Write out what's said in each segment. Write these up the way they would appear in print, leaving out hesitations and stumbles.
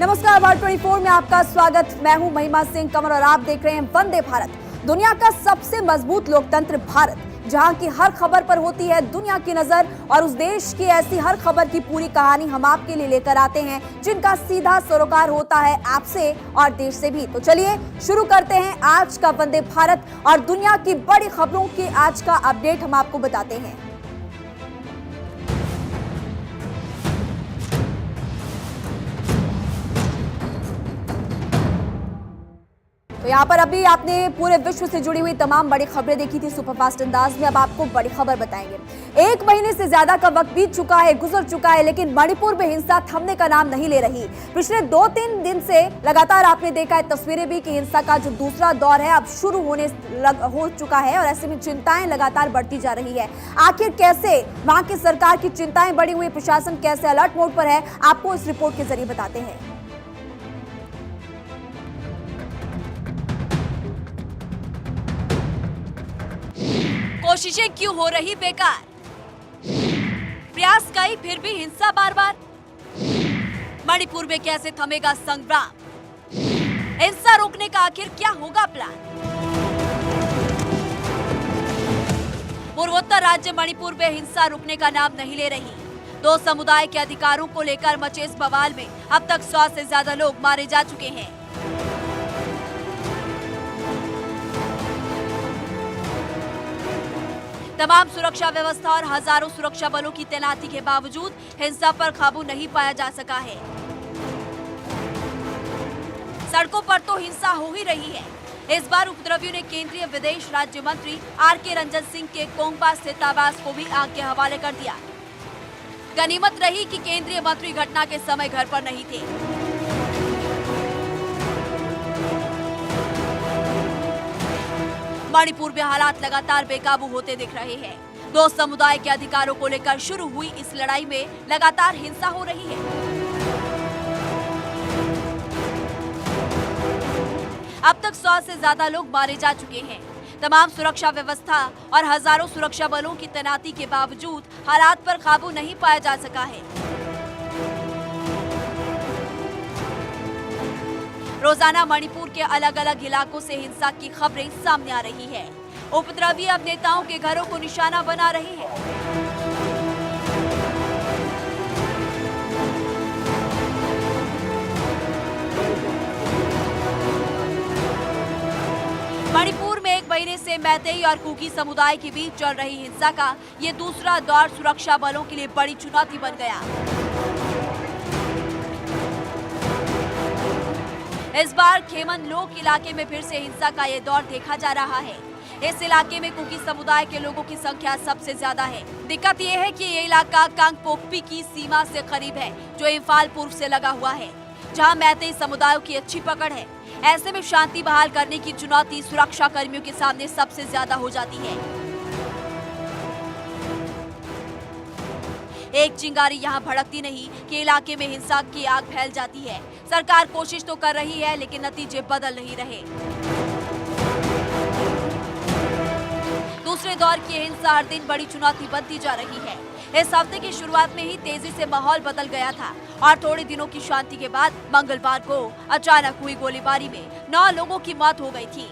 नमस्कार, भारत 24 में आपका स्वागत। मैं हूं महिमा सिंह कंवर और आप देख रहे हैं वंदे भारत। दुनिया का सबसे मजबूत लोकतंत्र भारत, जहां की हर खबर पर होती है दुनिया की नजर, और उस देश की ऐसी हर खबर की पूरी कहानी हम आपके लिए लेकर आते हैं, जिनका सीधा सरोकार होता है आपसे और देश से भी। तो चलिए शुरू करते हैं आज का वंदे भारत और दुनिया की बड़ी खबरों के आज का अपडेट हम आपको बताते हैं। तो यहाँ पर अभी आपने पूरे विश्व से जुड़ी हुई तमाम बड़ी खबरें देखी थी सुपरफास्ट अंदाज में। अब आपको बड़ी खबर बताएंगे। 1 महीने से ज्यादा का वक्त बीत चुका है, गुजर चुका है, लेकिन मणिपुर में हिंसा थमने का नाम नहीं ले रही। पिछले 2-3 दिन से लगातार आपने देखा है तस्वीरें भी कि हिंसा का जो दूसरा दौर है अब शुरू हो चुका है, और ऐसे में चिंताएं लगातार बढ़ती जा रही है। आखिर कैसे वहां की सरकार की चिंताएं बढ़ी हुई, प्रशासन कैसे अलर्ट मोड पर है, आपको इस रिपोर्ट के जरिए बताते हैं। कोशिशें क्यों हो रही बेकार, प्रयास कई फिर भी हिंसा बार बार। मणिपुर में कैसे थमेगा संग्राम, हिंसा रोकने का आखिर क्या होगा प्लान। पूर्वोत्तर राज्य मणिपुर में हिंसा रुकने का नाम नहीं ले रही। 2 समुदाय के अधिकारों को लेकर मचे इस बवाल में अब तक 100 से ज्यादा लोग मारे जा चुके हैं। तमाम सुरक्षा व्यवस्था और हजारों सुरक्षा बलों की तैनाती के बावजूद हिंसा पर काबू नहीं पाया जा सका है। सड़कों पर तो हिंसा हो ही रही है। इस बार उपद्रवियों ने केंद्रीय विदेश राज्य मंत्री आर.के. रंजन सिंह के कोंगबा स्थित आवास को भी आग के हवाले कर दिया। गनीमत रही कि केंद्रीय मंत्री घटना के समय घर पर नहीं थे। मणिपुर में हालात लगातार बेकाबू होते दिख रहे हैं। 2 समुदाय के अधिकारों को लेकर शुरू हुई इस लड़ाई में लगातार हिंसा हो रही है। अब तक 100 से ज्यादा लोग मारे जा चुके हैं। तमाम सुरक्षा व्यवस्था और हजारों सुरक्षा बलों की तैनाती के बावजूद हालात पर काबू नहीं पाया जा सका है। रोजाना मणिपुर के अलग अलग इलाकों से हिंसा की खबरें सामने आ रही है। उपद्रवी अब नेताओं के घरों को निशाना बना रहे हैं। मणिपुर में 1 महीने से मैतेई और कुकी समुदाय के बीच चल रही हिंसा का ये दूसरा दौर सुरक्षा बलों के लिए बड़ी चुनौती बन गया। इस बार खेमन लोक इलाके में फिर से हिंसा का ये दौर देखा जा रहा है। इस इलाके में कुकी समुदाय के लोगों की संख्या सबसे ज्यादा है। दिक्कत ये है कि ये इलाका कांगपोकपी की सीमा से करीब है, जो इम्फाल पूर्व से लगा हुआ है, जहां मैतेई समुदायों की अच्छी पकड़ है। ऐसे में शांति बहाल करने की चुनौती सुरक्षा कर्मियों के सामने सबसे ज्यादा हो जाती है। एक चिंगारी यहाँ भड़कती नहीं कि इलाके में हिंसा की आग फैल जाती है। सरकार कोशिश तो कर रही है, लेकिन नतीजे बदल नहीं रहे। दूसरे दौर की हिंसा हर दिन बड़ी चुनौती बनती जा रही है। इस हफ्ते की शुरुआत में ही तेजी से माहौल बदल गया था, और थोड़े दिनों की शांति के बाद मंगलवार को अचानक हुई गोलीबारी में 9 लोगों की मौत हो गई थी,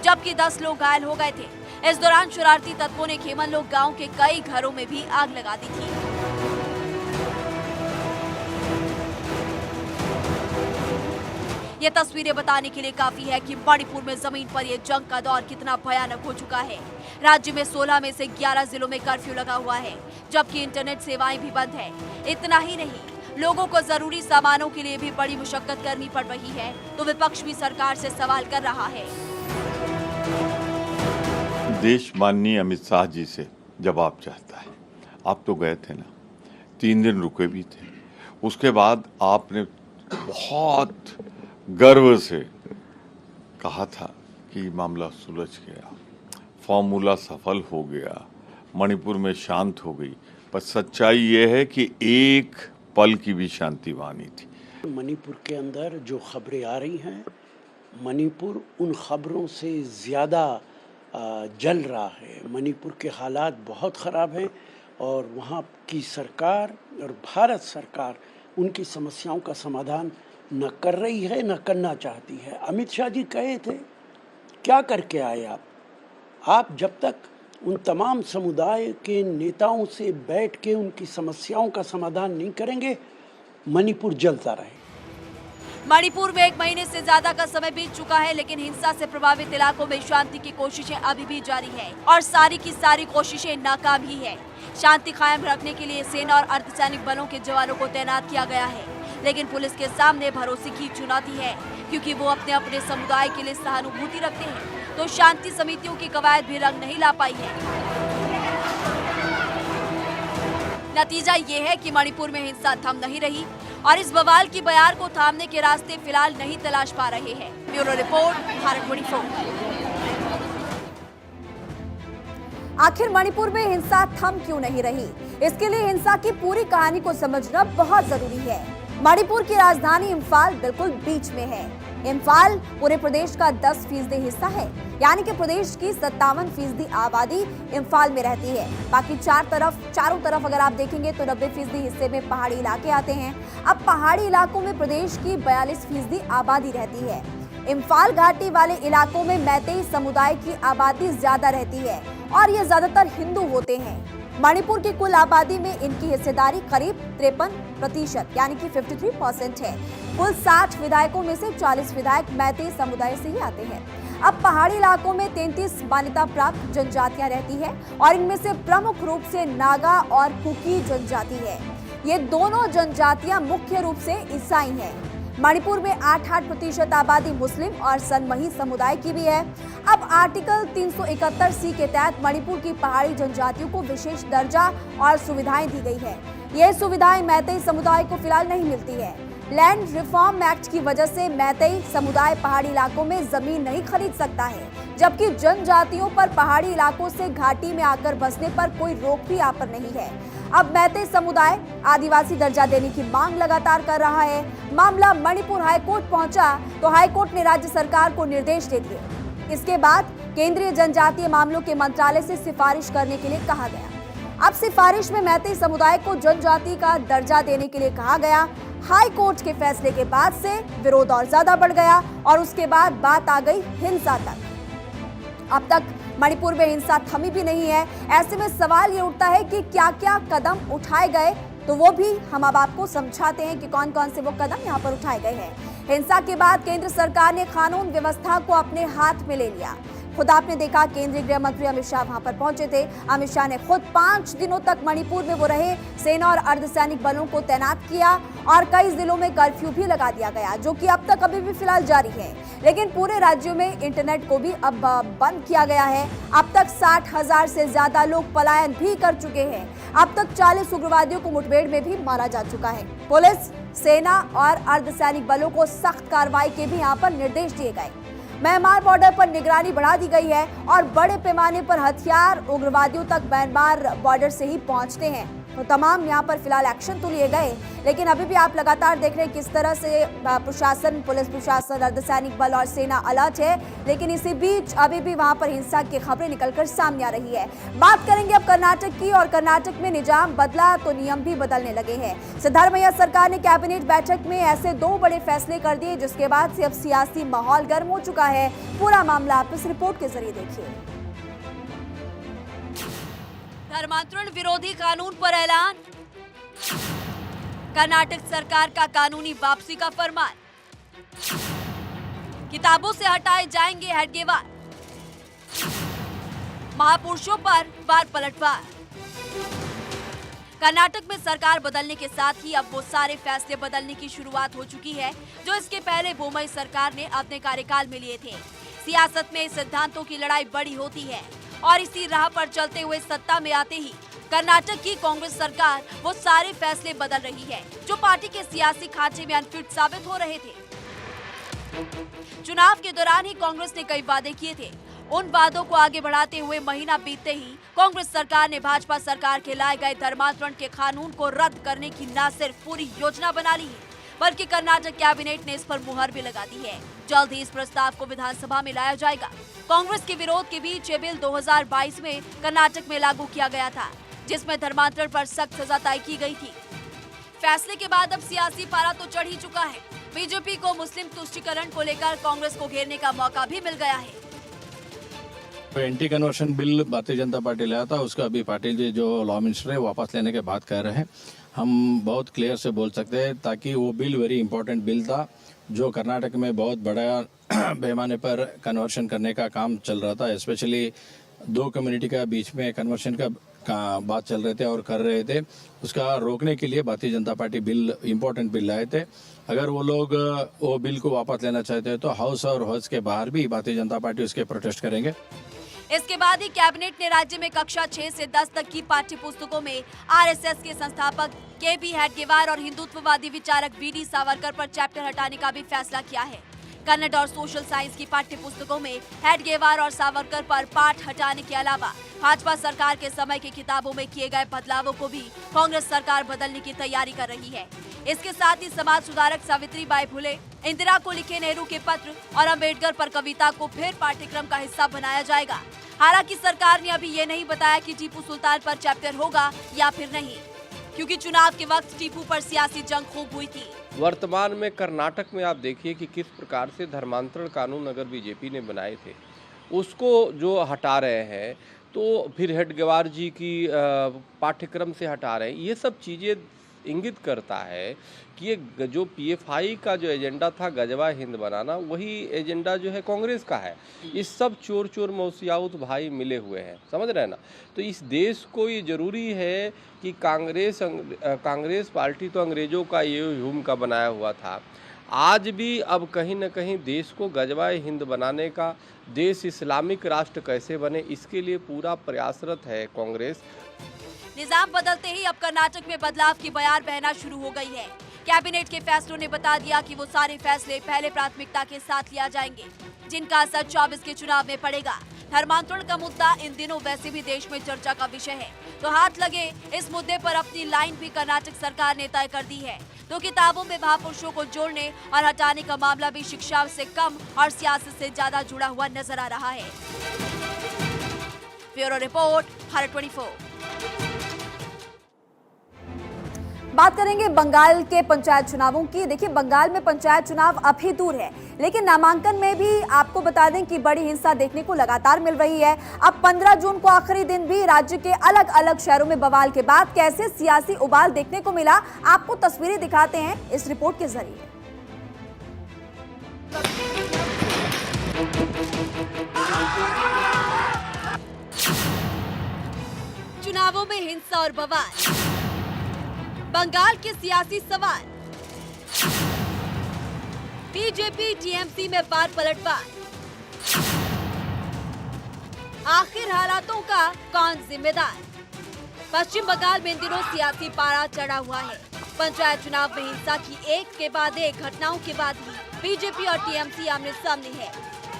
जबकि 10 लोग घायल हो गए थे। इस दौरान शरारती तत्वों ने खेमन लोग गांव के कई घरों में भी आग लगा दी थी। ये तस्वीरें बताने के लिए काफी है कि मणिपुर में जमीन पर यह जंग का दौर कितना भयानक हो चुका है। राज्य में 16 में से 11 जिलों में कर्फ्यू लगा हुआ है, जबकि इंटरनेट सेवाएं भी बंद है। इतना ही नहीं, लोगों को जरूरी सामानों के लिए भी बड़ी मुशक्कत करनी पड़ रही है। तो विपक्ष भी सरकार से सवाल कर रहा है। देश माननीय अमित शाह जी से जवाब चाहता है। आप तो गए थे ना, 3 दिन रुके भी थे। उसके बाद आपने बहुत गर्व से कहा था कि मामला सुलझ गया, फॉर्मूला सफल हो गया, मणिपुर में शांत हो गई। पर सच्चाई ये है कि एक पल की भी शांति वहाँ नहीं थी। मणिपुर के अंदर जो खबरें आ रही हैं, मणिपुर उन खबरों से ज़्यादा जल रहा है। मणिपुर के हालात बहुत ख़राब हैं, और वहाँ की सरकार और भारत सरकार उनकी समस्याओं का समाधान न कर रही है न करना चाहती है। अमित शाह जी कहे थे, क्या करके आए आप जब तक उन तमाम समुदाय के नेताओं से बैठ के उनकी समस्याओं का समाधान नहीं करेंगे, मणिपुर जलता रहे। मणिपुर में 1 महीने से ज्यादा का समय बीत चुका है, लेकिन हिंसा से प्रभावित इलाकों में शांति की कोशिशें अभी भी जारी है और सारी की सारी कोशिशें नाकाम ही है। शांति कायम रखने के लिए सेना और अर्धसैनिक बलों के जवानों को तैनात किया गया है, लेकिन पुलिस के सामने भरोसे की चुनौती है, क्योंकि वो अपने अपने समुदाय के लिए सहानुभूति रखते हैं, तो शांति समितियों की कवायद भी रंग नहीं ला पाई है। नतीजा ये है कि मणिपुर में हिंसा थम नहीं रही और इस बवाल की बयार को थामने के रास्ते फिलहाल नहीं तलाश पा रहे हैं। Bureau report, Bharat 24। आखिर मणिपुर में हिंसा थम क्यों नहीं रही? इसके लिए हिंसा की पूरी कहानी को समझना बहुत जरूरी है। मणिपुर की राजधानी इम्फाल बिल्कुल बीच में है। इम्फाल पूरे प्रदेश का 10% हिस्सा है, यानी कि प्रदेश की 57% आबादी इम्फाल में रहती है। बाकी चारों तरफ अगर आप देखेंगे तो 90% हिस्से में पहाड़ी इलाके आते हैं। अब पहाड़ी इलाकों में प्रदेश की 42% आबादी रहती है। इम्फाल घाटी वाले इलाकों में मैतेई समुदाय की आबादी ज्यादा रहती है और ये ज्यादातर हिंदू होते हैं। मणिपुर की कुल आबादी में इनकी हिस्सेदारी करीब 53% यानी कि 53% है। कुल 60 विधायकों में से 40 विधायक मैतेई समुदाय से ही आते हैं। अब पहाड़ी इलाकों में 33 मान्यता प्राप्त जनजातियां रहती है और इनमें से प्रमुख रूप से नागा और कुकी जनजाति है। ये दोनों जनजातियां मुख्य रूप से ईसाई हैं। मणिपुर में 8% आबादी मुस्लिम और सनमही समुदाय की भी है। अब आर्टिकल 371C के तहत मणिपुर की पहाड़ी जनजातियों को विशेष दर्जा और सुविधाएं दी गई है। ये सुविधाएं मैतेई समुदाय को फिलहाल नहीं मिलती है। लैंड रिफॉर्म एक्ट की वजह से मैतेई समुदाय पहाड़ी इलाकों में जमीन नहीं खरीद सकता है, जबकि जनजातियों पर पहाड़ी इलाकों से घाटी में आकर बसने पर कोई रोक भी यहाँ पर नहीं है। अब मैतेई समुदाय आदिवासी दर्जा देने की मांग लगातार कर रहा है। मामला मणिपुर हाईकोर्ट पहुंचा तो हाईकोर्ट ने राज्य सरकार को निर्देश दे दिए। इसके बाद केंद्रीय जनजातीय मामलों के मंत्रालय से सिफारिश करने के लिए कहा गया। अब सिफारिश में मैतेई समुदाय को जनजाति का दर्जा देने के लिए कहा गया। हाई कोर्ट के फैसले के बाद से विरोध और ज्यादा बढ़ गया और उसके बाद बात आ गई हिंसा तक। अब तक मणिपुर में हिंसा थमी भी नहीं है। ऐसे में सवाल ये उठता है कि क्या क्या कदम उठाए गए, तो वो भी हम अब आपको समझाते हैं कि कौन कौन से वो कदम यहाँ पर उठाए गए हैं। हिंसा के बाद केंद्र सरकार ने कानून व्यवस्था को अपने हाथ में ले लिया। खुद आपने देखा, केंद्रीय गृह मंत्री अमित शाह वहां पर पहुंचे थे। अमित शाह ने खुद 5 दिनों तक मणिपुर में वो रहे, सेना और अर्धसैनिक बलों को तैनात किया और कई जिलों में कर्फ्यू भी लगा दिया गया, जो कि अब तक अभी भी फिलहाल जारी है। लेकिन पूरे राज्यों में इंटरनेट को भी अब बंद किया गया है। अब तक 60,000 से ज्यादा लोग पलायन भी कर चुके हैं। अब तक 40 उग्रवादियों को मुठभेड़ में भी मारा जा चुका है। पुलिस, सेना और अर्धसैनिक बलों को सख्त कार्रवाई के भी यहाँ पर निर्देश दिए गए। म्यांमार बॉर्डर पर निगरानी बढ़ा दी गई है और बड़े पैमाने पर हथियार उग्रवादियों तक म्यांमार बॉर्डर से ही पहुंचते हैं। तो तमाम यहाँ पर फिलहाल एक्शन तो लिए गए, लेकिन अभी भी आप लगातार देख रहे हैं किस तरह से प्रशासन, पुलिस प्रशासन, अर्धसैनिक बल और सेना अलर्ट है। लेकिन इसी बीच अभी भी वहां पर हिंसा की खबरें निकलकर सामने आ रही है। बात करेंगे अब कर्नाटक की, और कर्नाटक में निजाम बदला तो नियम भी बदलने लगे हैं। सिद्धारमैया सरकार ने कैबिनेट बैठक में ऐसे 2 बड़े फैसले कर दिए, जिसके बाद से अब सियासी माहौल गर्म हो चुका है। पूरा मामला आप इस रिपोर्ट के जरिए देखिए। धर्मांतरण विरोधी कानून पर ऐलान, कर्नाटक सरकार का कानूनी वापसी का फरमान, किताबों से हटाए जाएंगे हेडगेवार, महापुरुषों पर बार पलटवार। कर्नाटक में सरकार बदलने के साथ ही अब वो सारे फैसले बदलने की शुरुआत हो चुकी है जो इसके पहले बोम्मई सरकार ने अपने कार्यकाल में लिए थे। सियासत में सिद्धांतों की लड़ाई बड़ी होती है और इसी राह पर चलते हुए सत्ता में आते ही कर्नाटक की कांग्रेस सरकार वो सारे फैसले बदल रही है जो पार्टी के सियासी खांचे में अनफिट साबित हो रहे थे। चुनाव के दौरान ही कांग्रेस ने कई वादे किए थे। उन वादों को आगे बढ़ाते हुए महीना बीतते ही कांग्रेस सरकार ने भाजपा सरकार के लाए गए धर्मांतरण के कानून को रद्द करने की न सिर्फ पूरी योजना बना ली है, बल्कि कर्नाटक कैबिनेट ने इस पर मुहर भी लगा दी है। जल्द ही इस प्रस्ताव को विधानसभा में लाया जाएगा। कांग्रेस के विरोध के बीच ये बिल 2022 में कर्नाटक में लागू किया गया था, जिसमें धर्मांतरण पर सख्त सजा तय की गई थी। फैसले के बाद अब सियासी पारा तो चढ़ ही चुका है। बीजेपी को मुस्लिम तुष्टीकरण को लेकर कांग्रेस को घेरने का मौका भी मिल गया है। Anti conversion bill Bharatiya Janata party लाया था, उसका अभी पाटिल जी जो लॉ मिनिस्टर है वापस लेने के बात कह रहे हैं। हम बहुत क्लियर से बोल सकते हैं ताकि वो बिल वेरी इंपॉर्टेंट बिल था जो कर्नाटक में बहुत बड़ा पैमाने पर कन्वर्शन करने का काम चल रहा था। स्पेशली दो कम्युनिटी का बीच में कन्वर्शन का बात चल रहे थे और कर रहे थे, उसका रोकने के लिए Bharatiya Janata party bill important bill लाए थे। अगर वो लोग वो बिल को वापस लेना चाहते हैं तो हाउस और हाउस के बाहर भी भारतीय जनता पार्टी उसके प्रोटेस्ट करेंगे। इसके बाद ही कैबिनेट ने राज्य में कक्षा 6 से 10 तक की पाठ्य पुस्तकों में आरएसएस के संस्थापक केपी हेडगेवार और हिंदुत्ववादी विचारक वीडी सावरकर पर चैप्टर हटाने का भी फैसला किया है। कन्नड़ और सोशल साइंस की पाठ्य पुस्तकों में हेडगेवार और सावरकर पर पाठ हटाने के अलावा भाजपा सरकार के समय की किताबों में किए गए बदलावों को भी कांग्रेस सरकार बदलने की तैयारी कर रही है। इसके साथ ही समाज सुधारक सावित्रीबाई फुले, इंदिरा को लिखे नेहरू के पत्र और अंबेडकर पर कविता को फिर पाठ्यक्रम का हिस्सा बनाया जाएगा। हालांकि सरकार ने अभी ये नहीं बताया कि टीपू सुल्तान पर चैप्टर होगा या फिर नहीं, क्योंकि चुनाव के वक्त टीपू पर सियासी जंग खूब हुई थी। वर्तमान में कर्नाटक में आप देखिए कि किस प्रकार से धर्मांतरण कानून अगर बीजेपी ने बनाए थे उसको जो हटा रहे हैं, तो फिर हेडगेवार जी की पाठ्यक्रम से हटा रहे हैं। ये सब चीज़ें इंगित करता है कि ये जो पीएफआई का जो एजेंडा था गजवा हिंद बनाना, वही एजेंडा जो है कांग्रेस का है। इस सब चोर चोर मौसियाउत भाई मिले हुए हैं, समझ रहे हैं ना। तो इस देश को ये जरूरी है कि कांग्रेस पार्टी तो अंग्रेजों का ये ह्यूम का बनाया हुआ था, आज भी अब कहीं न कहीं देश को गजवा हिंद बनाने का, देश इस्लामिक राष्ट्र कैसे बने, इसके लिए पूरा प्रयासरत है कांग्रेस। निजाम बदलते ही अब कर्नाटक में बदलाव की बयार बहना शुरू हो गई है। कैबिनेट के फैसलों ने बता दिया कि वो सारे फैसले पहले प्राथमिकता के साथ लिया जाएंगे, जिनका असर 24 के चुनाव में पड़ेगा। धर्मांतरण का मुद्दा इन दिनों वैसे भी देश में चर्चा का विषय है, तो हाथ लगे इस मुद्दे पर अपनी लाइन भी कर्नाटक सरकार ने तय कर दी है। तो किताबों में महापुरुषों को जोड़ने और हटाने का मामला भी शिक्षा से कम और सियासत से ज्यादा जुड़ा हुआ नजर आ रहा है। Bureau report, Bharat 24। बात करेंगे बंगाल के पंचायत चुनावों की। देखिए, बंगाल में पंचायत चुनाव अभी दूर है, लेकिन नामांकन में भी आपको बता दें कि बड़ी हिंसा देखने को लगातार मिल रही है। अब 15 जून को आखिरी दिन भी राज्य के अलग अलग शहरों में बवाल के बाद कैसे सियासी उबाल देखने को मिला, आपको तस्वीरें दिखाते हैं इस रिपोर्ट के जरिए। चुनावों में हिंसा और बवाल, बंगाल के सियासी सवाल, बीजेपी टीएमसी में बार पलटवार, आखिर हालातों का कौन जिम्मेदार। पश्चिम बंगाल में इन दिनों सियासी पारा चढ़ा हुआ है। पंचायत चुनाव में हिंसा की एक के बाद एक घटनाओं के बाद ही बीजेपी और टीएमसी आमने सामने है।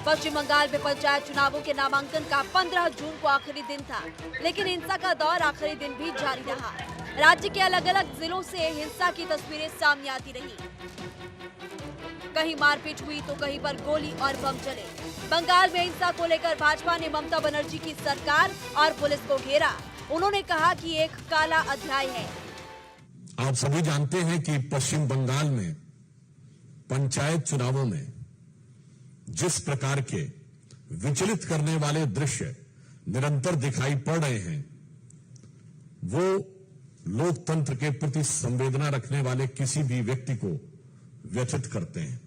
पश्चिम बंगाल में पंचायत चुनावों के नामांकन का 15 जून को आखिरी दिन था, लेकिन हिंसा का दौर आखिरी दिन भी जारी रहा। राज्य के अलग अलग जिलों से हिंसा की तस्वीरें सामने आती रही। कहीं मारपीट हुई तो कहीं पर गोली और बम चले। बंगाल में हिंसा को लेकर भाजपा ने ममता बनर्जी की सरकार और पुलिस को घेरा। उन्होंने कहा कि एक काला अध्याय है। आप सभी जानते हैं कि पश्चिम बंगाल में पंचायत चुनावों में जिस प्रकार के विचलित करने वाले दृश्य निरंतर दिखाई पड़ रहे हैं, वो लोकतंत्र के प्रति संवेदना रखने वाले किसी भी व्यक्ति को व्यथित करते हैं।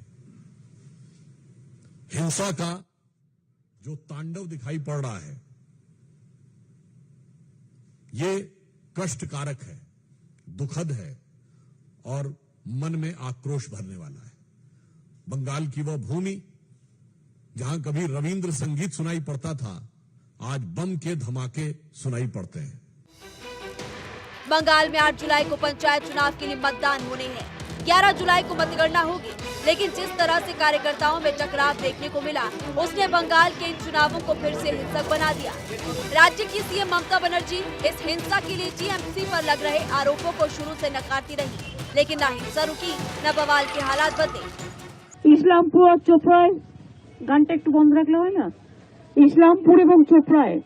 हिंसा का जो तांडव दिखाई पड़ रहा है, ये कष्टकारक है, दुखद है और मन में आक्रोश भरने वाला है। बंगाल की वह भूमि जहां कभी रविंद्र संगीत सुनाई पड़ता था, आज बम के धमाके सुनाई पड़ते हैं। बंगाल में 8 जुलाई को पंचायत चुनाव के लिए मतदान होने हैं। 11 जुलाई को मतगणना होगी, लेकिन जिस तरह से कार्यकर्ताओं में टकराव देखने को मिला, उसने बंगाल के इन चुनावों को फिर से हिंसक बना दिया। राज्य की सीएम ममता बनर्जी इस हिंसा के लिए टीएमसी पर लग रहे आरोपों को शुरू से नकारती रही, लेकिन न हिंसा रुकी, न बवाल के हालात बदले। इस्लामपुर और चोपड़ाয় গানটা একটু বন্ধ রাখলে হয় না? ইসলামপুর এবং চোপড়ায়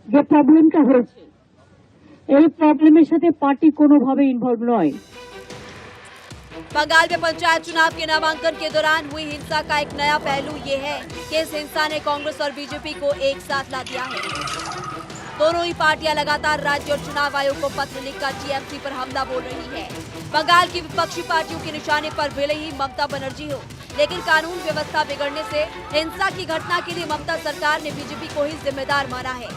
যে প্রবলেমটা হয়েছে, এই প্রবলেমের সাথে পার্টি কোনোভাবে ইনভলভ নয়। बंगाल में पंचायत चुनाव के नामांकन के दौरान हुई हिंसा का एक नया पहलू ये है कि इस हिंसा ने कांग्रेस और बीजेपी को एक साथ ला दिया है। दोनों ही पार्टियां लगातार राज्य और चुनाव आयोग को पत्र लिखकर टीएमसी पर हमला बोल रही है। बंगाल की विपक्षी पार्टियों के निशाने पर भले ही ममता बनर्जी हो, लेकिन कानून व्यवस्था बिगड़ने से हिंसा की घटना के लिए ममता सरकार ने बीजेपी को ही जिम्मेदार माना है।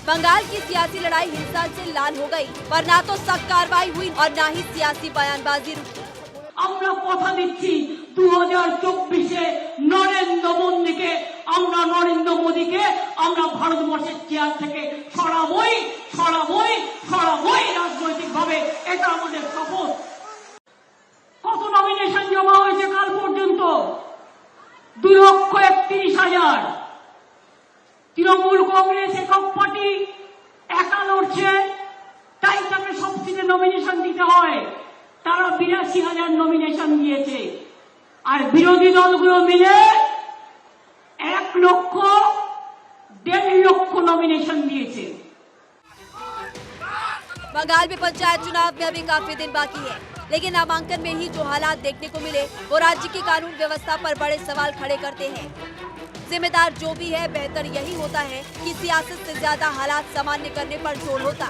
बंगाल की सियासी लड़ाई हिंसा से लाल हो गई, पर ना तो सख्त कार्रवाई हुई और ना ही सियासी बयानबाजी रुकी। আমরা কথা দিচ্ছি 2024-এ নরেন্দ্র মোদীকে আমরা ভারতবর্ষের চেয়ার থেকে সরাবই রাজনৈতিকভাবে, এটা আমাদের শপথ। কত নমিনেশন জমা হয়েছে কাল পর্যন্ত? 2,31,000। তৃণমূল কংগ্রেস একক পার্টি একা লড়ছে, তাই তাকে সবচেয়ে নমিনেশন দিতে হয়। তারা 82,000 নমিনেশন দিয়েছে, আর বিরোধী দলগুলো মিলে 1,00,000-1,50,000 নমিনেশন দিয়েছে। बंगाल में पंचायत चुनाव में अभी काफी दिन बाकी है, लेकिन नामांकन में ही जो हालात देखने को मिले वो राज्य की कानून व्यवस्था पर बड़े सवाल खड़े करते हैं। जिम्मेदार जो भी है, बेहतर यही होता है कि सियासत से ज्यादा हालात सामान्य करने पर जोर होता।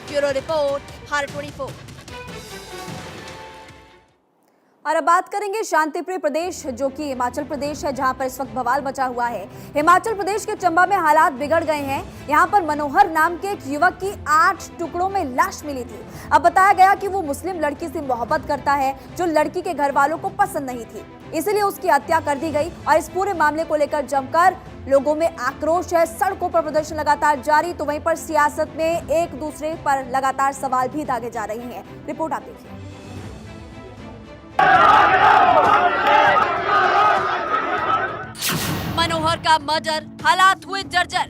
Bureau report, Bharat 24। और अब बात करेंगे शांतिप्रिय प्रदेश जो कि हिमाचल प्रदेश है, जहां पर इस वक्त बवाल मचा हुआ है। हिमाचल प्रदेश के चंबा में हालात बिगड़ गए हैं। यहां पर मनोहर नाम के एक युवक की 8 टुकड़ों में लाश मिली थी। अब बताया गया कि वो मुस्लिम लड़की से मोहब्बत करता है जो लड़की के घर वालों को पसंद नहीं थी, इसलिए उसकी हत्या कर दी गई। और इस पूरे मामले को लेकर जमकर लोगों में आक्रोश है, सड़कों पर प्रदर्शन लगातार जारी। तो वहीं पर सियासत में एक दूसरे पर लगातार सवाल भी दागे जा रहे हैं। रिपोर्ट आप देखिए। मनोहर का मर्डर, हालात हुए जर्जर।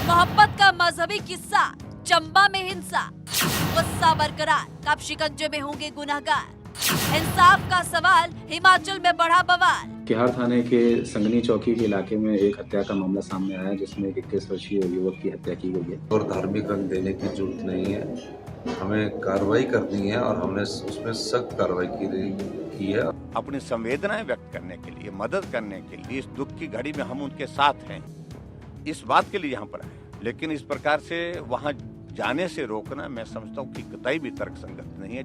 मोहब्बत का मजहबी किस्सा, चंबा में हिंसा, गुस्सा बरकरार, कब शिकंजे में होंगे गुनहगार। इंसाफ का सवाल, हिमाचल में बढ़ा बवाल। किहार थाने के संगनी चौकी के इलाके में एक हत्या का मामला सामने आया, जिसमें एक 21 वर्षीय युवक की हत्या की गई है। और धार्मिक रंग देने की जरूरत नहीं है, हमें कार्रवाई करनी है और हमने उसमें सख्त कार्रवाई की है। अपनी संवेदनाएं व्यक्त करने के लिए, मदद करने के लिए, इस दुख की घड़ी में हम उनके साथ हैं, इस बात के लिए यहाँ पर आए। लेकिन इस प्रकार से वहाँ जाने से रोकना, मैं समझता हूँ कि कतई भी तर्कसंगत नहीं है।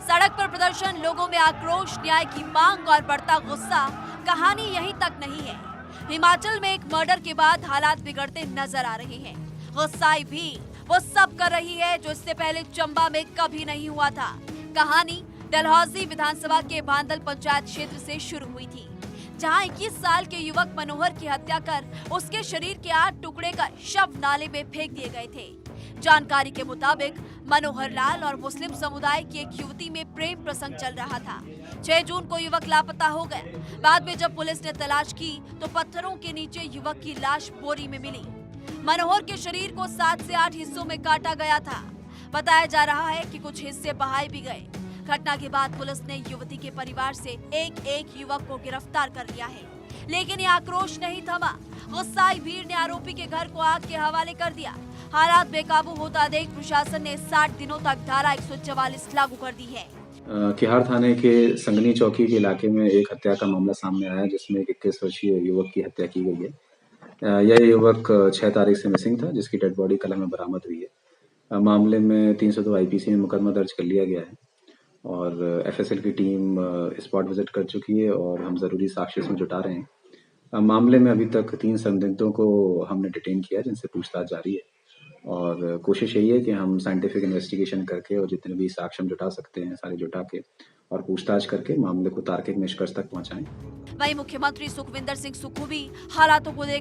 सड़क पर प्रदर्शन, लोगों में आक्रोश, न्याय की मांग और बढ़ता गुस्सा। कहानी यहीं तक नहीं है। हिमाचल में एक मर्डर के बाद हालात बिगड़ते नजर आ रहे हैं। गुस्साई भी वो सब कर रही है जो इससे पहले चंबा में कभी नहीं हुआ था। कहानी डलहौजी विधानसभा के भांदल पंचायत क्षेत्र से शुरू हुई थी, जहां 21 साल के युवक मनोहर की हत्या कर उसके शरीर के 8 टुकड़े कर शव नाले में फेंक दिए गए थे। जानकारी के मुताबिक मनोहर लाल और मुस्लिम समुदाय की एक युवती में प्रेम प्रसंग चल रहा था। 6 जून को युवक लापता हो गया। बाद में जब पुलिस ने तलाश की तो पत्थरों के नीचे युवक की लाश बोरी में मिली। मनोहर के शरीर को 7 से 8 हिस्सों में काटा गया था। बताया जा रहा है कि कुछ हिस्से बहाए भी गए। घटना के बाद पुलिस ने युवती के परिवार से एक युवक को गिरफ्तार कर लिया है, लेकिन ये आक्रोश नहीं थमा। गुस्साई भीड़ ने आरोपी के घर को आग के हवाले कर दिया। हालात बेकाबू होता देख प्रशासन ने 60 दिनों तक धारा 144 लागू कर दी है। किहार थाने के संगनी चौकी के इलाके में एक हत्या का मामला सामने आया, जिसमें एक 21 वर्षीय युवक की हत्या की गई है। यह युवक 6 तारीख से मिसिंग था, जिसकी डेड बॉडी कल हमें बरामद हुई है। मामले में 302 आईपीसी में मुकदमा दर्ज कर लिया गया है और एफएसएल की टीम स्पॉट विजिट कर चुकी है और हम जरूरी साक्ष्य इसमें जुटा रहे हैं। मामले में अभी तक 3 संदिग्धों को हमने डिटेन किया, जिनसे पूछताछ जारी है और कोशिश यही है कि हम साइंटिफिक इन्वेस्टिगेशन करके और जितने भी साक्ष्य हम जुटा सकते हैं सारे जुटा के और पूछताछ करके मामले को तार्किक निष्कर्ष तक पहुंचाएं। वहीं मुख्यमंत्री सुखविंदर सिंह सुक्खू भी हालातों को देख